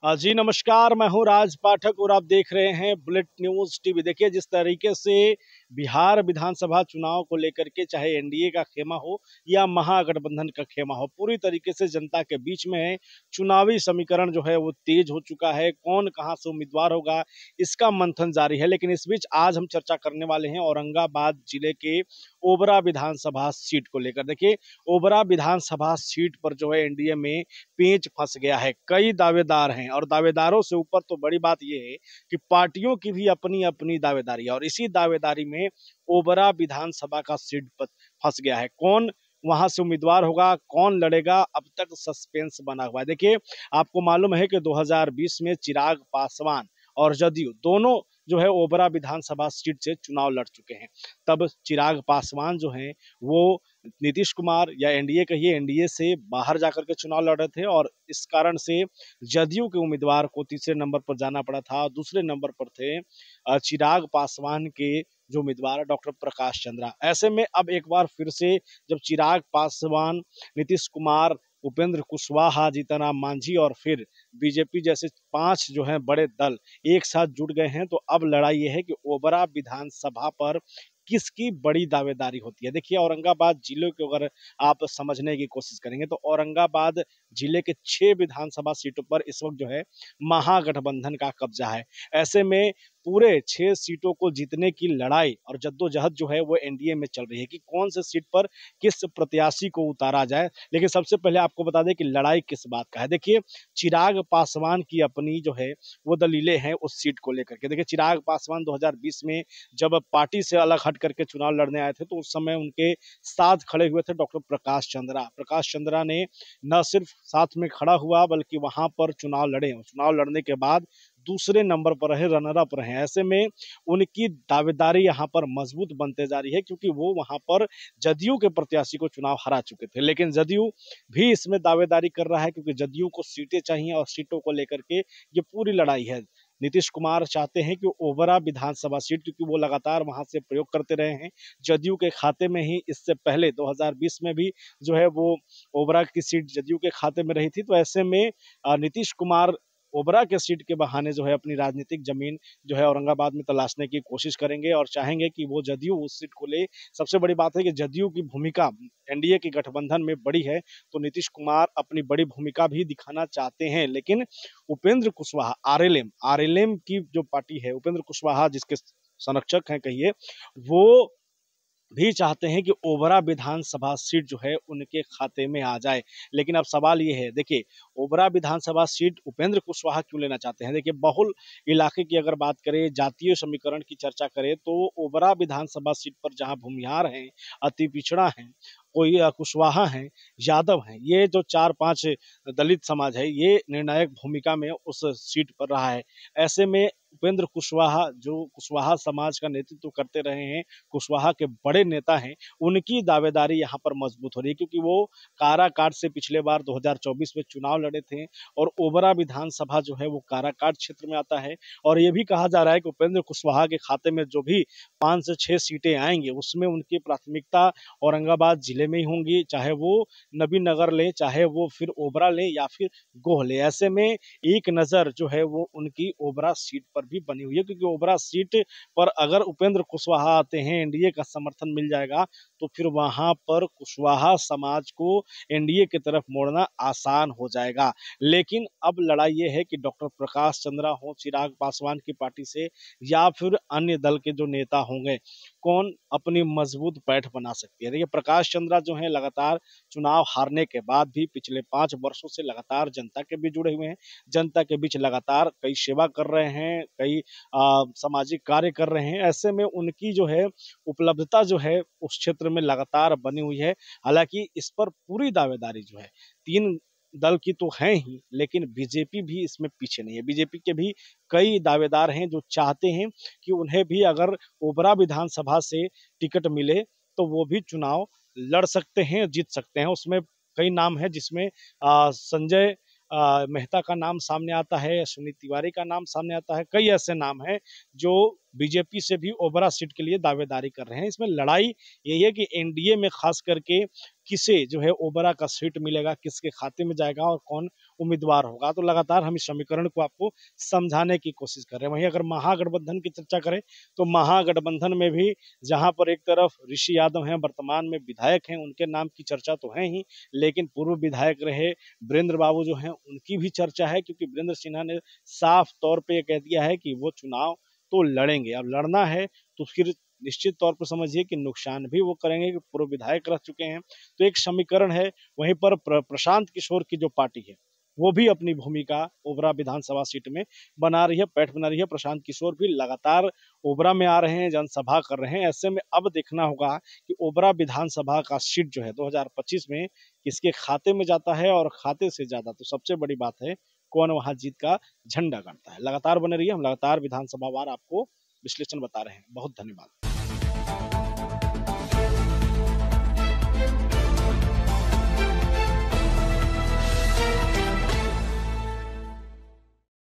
जी नमस्कार, मैं हूं राज पाठक और आप देख रहे हैं बुलेट न्यूज टीवी। देखिए, जिस तरीके से बिहार विधानसभा चुनाव को लेकर के चाहे एनडीए का खेमा हो या महागठबंधन का खेमा हो, पूरी तरीके से जनता के बीच में है। चुनावी समीकरण जो है वो तेज हो चुका है। कौन कहां से उम्मीदवार होगा, इसका मंथन जारी है। लेकिन इस बीच आज हम चर्चा करने वाले हैं औरंगाबाद जिले के ओबरा विधानसभा सीट को लेकर। देखिए, ओबरा विधानसभा सीट पर जो है एनडीए में पेंच फंस गया है। कई दावेदार हैं और दावेदारों से ऊपर तो बड़ी बात यह है कि पार्टियों की भी अपनी अपनी दावेदारी है और इसी दावेदारी में ओबरा विधानसभा का सीट पर फंस गया है। कौन वहां से उम्मीदवार होगा, कौन लड़ेगा, अब तक सस्पेंस बना हुआ है। देखिए, आपको मालूम है कि 2020 में चिराग पासवान और जदयू दोनों जो है ओबरा विधानसभा सीट से चुनाव लड़ चुके हैं। तब चिराग पासवान जो हैं वो नीतीश कुमार या एनडीए कहिए, एनडीए से बाहर जाकर के चुनाव लड़ रहे थे और इस कारण से जदयू के उम्मीदवार को तीसरे नंबर पर जाना पड़ा था। दूसरे नंबर पर थे चिराग पासवान के जो उम्मीदवार डॉक्टर प्रकाश चंद्रा। ऐसे में अब एक बार फिर से जब चिराग पासवान, नीतीश कुमार, उपेंद्र कुशवाहा, जीतनराम मांझी और फिर बीजेपी जैसे 5 जो हैं बड़े दल एक साथ जुट गए हैं, तो अब लड़ाई ये है कि ओबरा विधानसभा पर किसकी बड़ी दावेदारी होती है। देखिए, औरंगाबाद जिले को अगर आप समझने की कोशिश करेंगे तो औरंगाबाद जिले के 6 विधानसभा सीटों पर इस वक्त जो है महागठबंधन का कब्जा है। ऐसे में पूरे 6 सीटों को जीतने की लड़ाई और जद्दोजहद जो है वो एनडीए में चल रही है कि कौन से सीट पर किस प्रत्याशी को उतारा जाए। लेकिन सबसे पहले आपको बता दें कि लड़ाई किस बात का है। देखिए, चिराग पासवान की अपनी जो है वो दलीलें हैं उस सीट को लेकर के। देखिए, चिराग पासवान 2020 में जब पार्टी से अलग हट करके चुनाव लड़ने आए थे तो उस समय उनके साथ खड़े हुए थे डॉक्टर प्रकाश चंद्रा। प्रकाश चंद्रा ने न सिर्फ साथ में खड़ा हुआ बल्कि वहां पर चुनाव लड़े। चुनाव लड़ने के बाद दूसरे नंबर पर रहे, रनर अप रहे। ऐसे में उनकी दावेदारी यहाँ पर मजबूत बनते जा रही है क्योंकि वो वहां पर जदयू के प्रत्याशी को चुनाव हरा चुके थे। लेकिन जदयू भी इसमें दावेदारी कर रहा है क्योंकि जदयू को सीटें चाहिए और सीटों को लेकर के ये पूरी लड़ाई है। नीतीश कुमार चाहते हैं कि ओबरा विधानसभा सीट, क्योंकि वो लगातार वहां से प्रयोग करते रहे हैं, जदयू के खाते में ही इससे पहले 2020 में भी जो है वो ओबरा की सीट जदयू के खाते में रही थी। तो ऐसे में नीतीश कुमार ओबरा के सीट के बहाने जो है अपनी राजनीतिक जमीन जो है औरंगाबाद में तलाशने की कोशिश करेंगे और चाहेंगे कि वो जदयू उस सीट को ले। सबसे बड़ी बात है कि जदयू की भूमिका एनडीए के गठबंधन में बड़ी है, तो नीतीश कुमार अपनी बड़ी भूमिका भी दिखाना चाहते हैं। लेकिन उपेंद्र कुशवाहा, आरएलएम की जो पार्टी है, उपेंद्र कुशवाहा जिसके संरक्षक हैं कहिए, वो भी चाहते हैं कि ओबरा विधानसभा सीट जो है उनके खाते में आ जाए। लेकिन अब सवाल ये है, देखिए, ओबरा विधानसभा सीट उपेंद्र कुशवाहा क्यों लेना चाहते हैं। देखिए, बहुल इलाके की अगर बात करें, जातीय समीकरण की चर्चा करें, तो ओबरा विधानसभा सीट पर जहां भूमिहार हैं, अति पिछड़ा हैं, कोई कुशवाहा हैं, यादव हैं, ये जो 4-5 दलित समाज है, ये निर्णायक भूमिका में उस सीट पर रहा है। ऐसे में उपेंद्र कुशवाहा जो कुशवाहा समाज का नेतृत्व करते रहे हैं, कुशवाहा के बड़े नेता हैं, उनकी दावेदारी यहाँ पर मजबूत हो रही है क्योंकि वो काराकाट से पिछले बार 2024 में चुनाव लड़े थे और ओबरा विधानसभा जो है वो काराकाट क्षेत्र में आता है। और ये भी कहा जा रहा है कि उपेंद्र कुशवाहा के खाते में जो भी 5 से 6 सीटें आएंगी उसमें उनकी प्राथमिकता औरंगाबाद जिले में ही होंगी, चाहे वो नबीनगर ले, चाहे वो फिर ओबरा ले या फिर गोह ले। ऐसे में एक नजर जो है वो उनकी ओबरा सीट पर भी बनी हुई है क्योंकि ओबरा सीट पर अगर उपेंद्र कुशवाहा आते हैं, एनडीए का समर्थन मिल जाएगा, तो फिर वहां पर कुशवाहा समाज को एनडीए की तरफ मोड़ना आसान हो जाएगा। लेकिन अब लड़ाई ये है कि डॉक्टर प्रकाश चंद्रा हो चिराग पासवान की पार्टी से या फिर अन्य दल के जो नेता होंगे, कौन अपनी मजबूत पैठ बना सकती है। देखिए, प्रकाश चंद्रा जो है लगातार चुनाव हारने के बाद भी पिछले 5 वर्षों से लगातार जनता के बीच जुड़े हुए हैं, जनता के बीच लगातार कई सेवा कर रहे हैं, कई सामाजिक कार्य कर रहे हैं। ऐसे में उनकी जो है उपलब्धता जो है उस क्षेत्र में लगातार बनी हुई है। हालांकि इस पर पूरी दावेदारी जो है 3 दल की तो है ही, लेकिन बीजेपी भी इसमें पीछे नहीं है। बीजेपी के भी कई दावेदार हैं जो चाहते हैं कि उन्हें भी अगर ओबरा विधानसभा से टिकट मिले तो वो भी चुनाव लड़ सकते हैं, जीत सकते हैं। उसमें कई नाम है जिसमें संजय मेहता का नाम सामने आता है, सुनीत तिवारी का नाम सामने आता है, कई ऐसे नाम हैं जो बीजेपी से भी ओबरा सीट के लिए दावेदारी कर रहे हैं। इसमें लड़ाई यही है कि एनडीए में खास करके किसे जो है ओबरा का सीट मिलेगा, किसके खाते में जाएगा और कौन उम्मीदवार होगा। तो लगातार हम इस समीकरण को आपको समझाने की कोशिश कर रहे हैं। वहीं अगर महागठबंधन की चर्चा करें तो महागठबंधन में भी जहां पर एक तरफ ऋषि यादव हैं, वर्तमान में विधायक हैं, उनके नाम की चर्चा तो है ही, लेकिन पूर्व विधायक रहे वीरेंद्र बाबू जो हैं उनकी भी चर्चा है, क्योंकि वीरेंद्र सिन्हा ने साफ तौर पे कह दिया है कि वो चुनाव तो लड़ेंगे। अब लड़ना है तो फिर निश्चित तौर पर समझिए कि नुकसान भी वो करेंगे कि पूर्व विधायक रह चुके हैं। तो एक समीकरण है। वहीं पर प्रशांत किशोर की जो पार्टी है वो भी अपनी भूमिका ओबरा विधानसभा सीट में बना रही है, पैठ बना रही है। प्रशांत किशोर भी लगातार ओबरा में आ रहे हैं, जनसभा कर रहे हैं। ऐसे में अब देखना होगा कि ओबरा विधानसभा का सीट जो है 2025 में किसके खाते में जाता है, और खाते से ज्यादा तो सबसे बड़ी बात है कौन वहां जीत का झंडा गाड़ता है। लगातार बने रहिए, हम लगातार विधानसभा वार आपको विश्लेषण बता रहे हैं। बहुत धन्यवाद।